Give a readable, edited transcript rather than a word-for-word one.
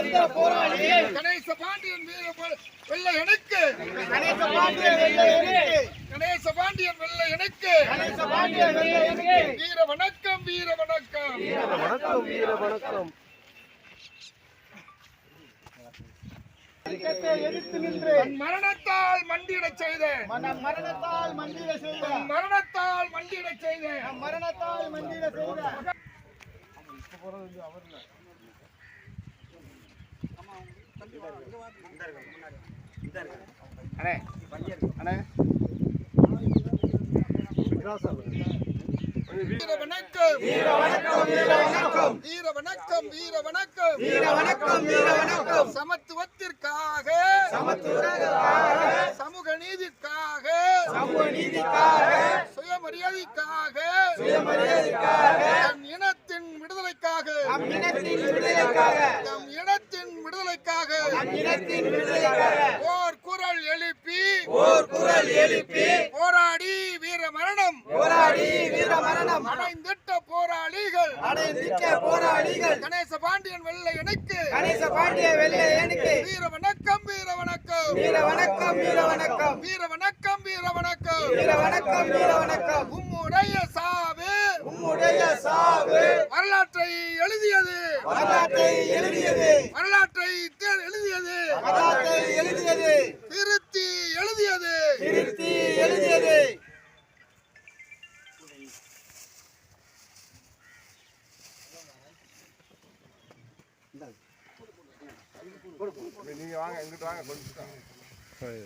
கணேச பாண்டியன் வெள்ளையனுக்கு வீர வணக்கம் வீர வணக்கம் வீர வணக்கம். மரணத்தால் மண்டியிடச் செய்த வீர வணக்கம் வீர வணக்கம் வீர வணக்கம் வீர வணக்கம் வீர வணக்கம் வீர வணக்கம் சமத்துவத்திற்காக சமூக நீதிக்காக சுயமரியாதைக்காக நம் இனத்தின் விடுதலைக்காக ஓர் குரல் எழுப்பி போராடி வீர மரணம் அடைந்திட்ட போராளிகள் கணேச பாண்டியன் வெள்ளையனுக்கு வீர வணக்கம் வீர வணக்கம் வீர வணக்கம் வீர வணக்கம் வீர வணக்கம் வீர வணக்கம் வீர வணக்கம் வீர வணக்கம் உம்முடைய சாவு வரலாற்றை எழுதியது திருத்தி எழுதியது நீங்க வாங்க இங்கிட்டு வாங்க கொஞ்சம்